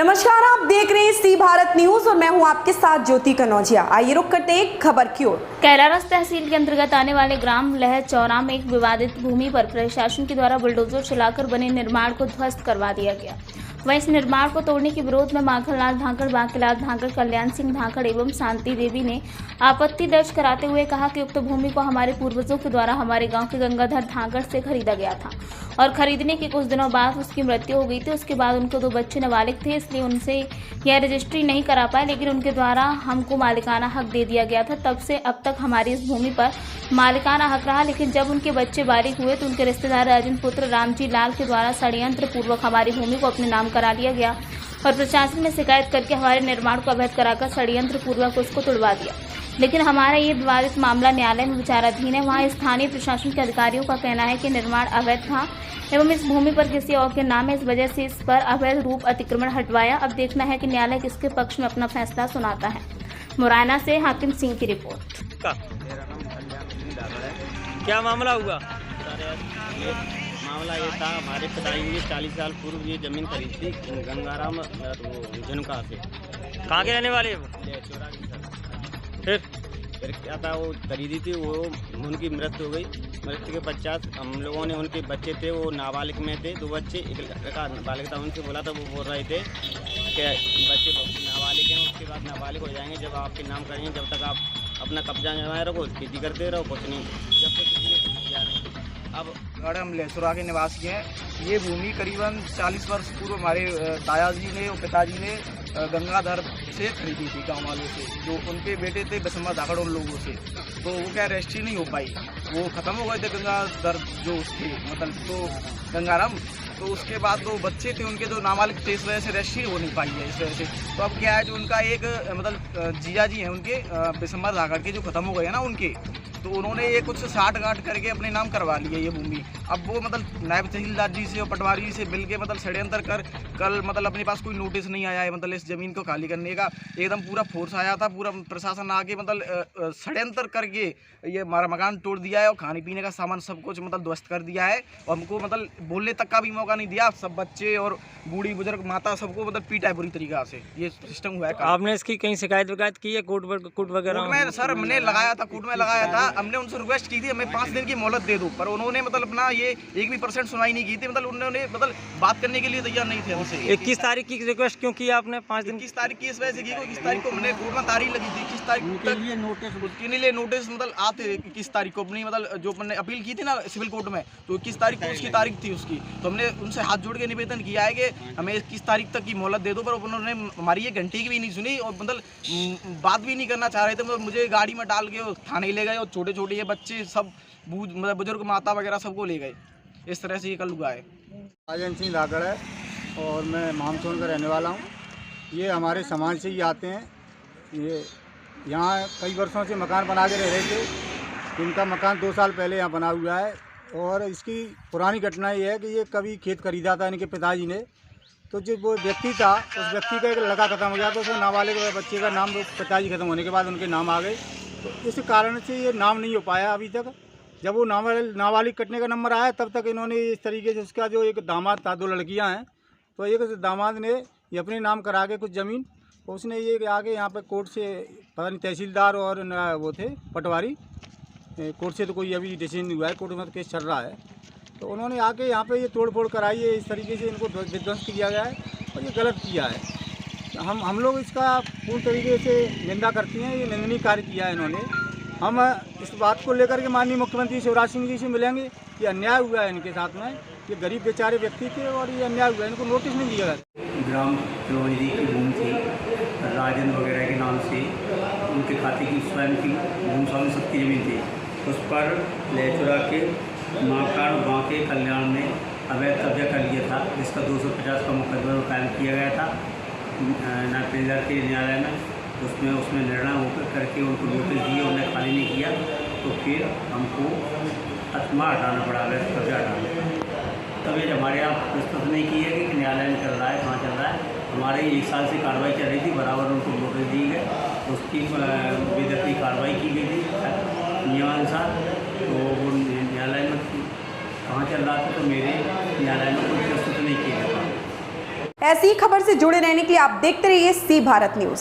नमस्कार, आप देख रहे हैं सी भारत न्यूज और मैं हूं आपके साथ ज्योति कनौजिया। आइए रुक करते हैं खबर की ओर। कैलारस तहसील के अंतर्गत आने वाले ग्राम लहचौरा में एक विवादित भूमि पर प्रशासन के द्वारा बुलडोजर चलाकर बने निर्माण को ध्वस्त करवा दिया गया। वहीं इस निर्माण को तोड़ने के विरोध में माखनलाल धाकड़, बांकीलाल धाकड़, कल्याण सिंह धाकड़ एवं शांति देवी ने आपत्ति दर्ज कराते हुए कहा कि उक्त भूमि को हमारे पूर्वजों के द्वारा हमारे गांव के गंगाधर धाकड़ से खरीदा गया था और खरीदने के कुछ दिनों बाद उसकी मृत्यु हो गई थी। उसके बाद उनको 2 बच्चे नाबालिग थे, इसलिए उनसे यह रजिस्ट्री नहीं करा पाए, लेकिन उनके द्वारा हमको मालिकाना हक दे दिया गया था। तब से अब तक हमारी इस भूमि पर मालिकाना हक रहा, लेकिन जब उनके बच्चे बालिग हुए तो उनके रिश्तेदार राजन पुत्र रामजी लाल के द्वारा षड्यंत्र पूर्वक हमारी भूमि को अपने नाम करा लिया गया और प्रशासन में शिकायत करके हमारे निर्माण को अवैध कराकर षड्यंत्र पूर्वक उसको तुड़वा दिया। लेकिन हमारा ये विवादित मामला न्यायालय में विचाराधीन है। वहाँ स्थानीय प्रशासन के अधिकारियों का कहना है कि निर्माण अवैध था एवं इस भूमि पर किसी और के नाम है, इस वजह से इस पर अवैध रूप अतिक्रमण हटवाया। अब देखना है कि न्यायालय किसके पक्ष में अपना फैसला सुनाता है। मुरैना से हाकिम सिंह की रिपोर्ट। मेरा नाम कल्याण सिंह धाकड़ है। क्या मामला हुआ? मामला ये था, हमारे पिताजी ने 40 साल पूर्व ये जमीन खरीदी थी गंगाराम झुनका से। कहाँ के रहने वाले वो? लहचौरा की सर। फिर क्या था, वो खरीदी थी, वो उनकी मृत्यु हो गई। मृत्यु के पश्चात हम लोगों ने, उनके बच्चे थे, वो नाबालिग में थे, 2 बच्चे, एक लड़का नाबालिग था। उनसे बोला था, वो बोल रहे थे कि बच्चे नाबालिग हैं, उसके बाद नाबालिग हो जाएंगे जब आपके नाम करेंगे, जब तक आप अपना कब्जा जमाए रखो, खेती करते रहो, कुछ नहीं, जब तक किसी ने कुछ किया नहीं। अब हम लहचौरा के निवासी हैं। ये भूमि करीबन 40 वर्ष पूर्व हमारे दादाजी ने और पिताजी ने गंगाधर से खरीदी थी, गाँव वालों से, जो उनके बेटे थे बसम्मा धाकड़, उन लोगों से। तो वो क्या रजिस्ट्री नहीं हो पाई, वो ख़त्म हो गए थे गंगाधर जो थे, मतलब तो गंगाराम। तो उसके बाद 2 बच्चे थे उनके, जो नाबालिग थे, इस वजह से रजिस्ट्री हो नहीं पाई है इस वजह से। तो अब क्या है, जो उनका एक मतलब जिया जी हैं उनके, बसम्मा धाकड़ के, जो ख़त्म हो गए हैं ना उनके, तो उन्होंने ये कुछ साठ गांठ करके अपने नाम करवा लिया ये भूमि। अब वो मतलब नायब तहसीलदार जी से और पटवारी जी से मिल के मतलब षड्यंत्र कर कल मतलब अपने पास कोई नोटिस नहीं आया है, मतलब इस ज़मीन को खाली करने का एकदम पूरा फोर्स आया था, पूरा प्रशासन आके मतलब षड्यंत्र करके ये हमारा मकान तोड़ दिया है और खाने पीने का सामान सब कुछ मतलब ध्वस्त कर दिया है और हमको मतलब बोलने तक का भी मौका नहीं दिया। सब बच्चे और बूढ़ी बुजुर्ग माता सबको मतलब पीटा है बुरी तरीका से। ये सिस्टम हुआ है। आपने इसकी कहीं शिकायत विकायत की है कोर्ट वगैरह में? सर हमने लगाया था, कोर्ट में लगाया था। हमने उनसे रिक्वेस्ट की थी हमें 5 दिन की मोहलत दे दो, पर उन्होंने मतलब अपना ये 1% सुनवाई नहीं की थी। मतलब उन्होंने मतलब बात करने के लिए तैयार नहीं थे हमसे। 21 तारीख की रिक्वेस्ट क्यों की आपने? 5 दिन 21 तारीख की इस वजह से की, 21 तारीख को हमने कोर्ट में तारीख लगी थी। 21 तारीख के लिए नोटिस मतलब आते 21 तारीख को अपनी मतलब जो हमने अपील की थी ना सिविल कोर्ट में, तो 21 तारीख को उसकी तारीख थी उसकी। तो हमने उनसे हाथ जोड़ के निवेदन किया है कि हमें 21 तारीख तक की मोहलत दे दो, पर उन्होंने हमारी ये घंटे की भी नहीं सुनी और मतलब बात भी नहीं करना चाह रहे थे। मतलब मुझे गाड़ी में डाल के थाने ले गए और छोटे छोटे ये बच्चे सब मतलब बुजुर्ग माता वगैरह सबको ले गए। इस तरह से ये कल हुआ है। राजन सिंह धाकड़ है और मैं मामसोन का रहने वाला हूँ। ये हमारे समाज से ही आते हैं। ये यहाँ कई वर्षों से मकान बना के रह रहे थे। इनका मकान 2 साल पहले यहाँ बना हुआ है और इसकी पुरानी घटना ये है कि ये कभी खेत खरीदा था इनके पिताजी ने, तो जो वो व्यक्ति था उस व्यक्ति का एक लड़का खत्म हो गया, तो उसमें नाबालिग बच्चे का नाम पिताजी खत्म होने के बाद उनके नाम आ गए, तो इस कारण से ये नाम नहीं हो पाया अभी तक। जब वो नाबालिग कटने का नंबर आया तब तक इन्होंने इस तरीके से, उसका जो एक दामाद था, 2 लड़कियां हैं, तो एक दामाद ने ये अपने नाम करा के कुछ ज़मीन, तो उसने ये आगे यहाँ पे कोर्ट से पता नहीं तहसीलदार और वो थे पटवारी, कोर्ट से तो कोई अभी डिसीजन नहीं हुआ है, कोर्ट में तो केस चल रहा है, तो उन्होंने आके यहाँ पे ये तोड़ फोड़ कराई है। इस तरीके से इनको विध्वंस किया गया है और ये गलत किया है। हम लोग इसका पूर्ण तरीके से निंदा करते हैं। ये निंदनीय कार्य किया है इन्होंने। हम इस बात को लेकर के माननीय मुख्यमंत्री शिवराज सिंह जी से मिलेंगे कि अन्याय हुआ है इनके साथ में। ये गरीब बेचारे व्यक्ति थे और ये अन्याय हुआ है, इनको नोटिस नहीं दिया गया। ग्राम तिलोरी की भूमि थी, राजन वगैरह के नाम से उनके खाते की स्वयं की भूमि स्वामी सबकी ज़मीन थी। उस पर लहचौरा के माकान बांके कल्याण ने अवैध कब्जा कर लिया था, जिसका 250 का मुकदमा कायम किया गया था नायब तहसीलदार के न्यायालय में। उसमें निर्णय होकर करके उनको नोटिस दिए, उन्हें खाली नहीं किया, तो फिर हमको अतमा हटाना पड़ा, अवैध कब्जा हटाना पड़ा। तब ये हमारे यहाँ प्रस्तुत नहीं की है कि न्यायालय में चल रहा है, कहाँ चल रहा है। हमारे 1 साल से कार्रवाई चल रही थी, बराबर उनको नोटिस दी गए, उसकी बेदखली कार्रवाई की गई थी नियमानुसार। तो वो न्यायालय में कहाँ चल रहा था, तो मेरे न्यायालय में कोई प्रस्तुत नहीं किया गया था। ऐसी ही खबर से जुड़े रहने के लिए आप देखते रहिए सी भारत न्यूज।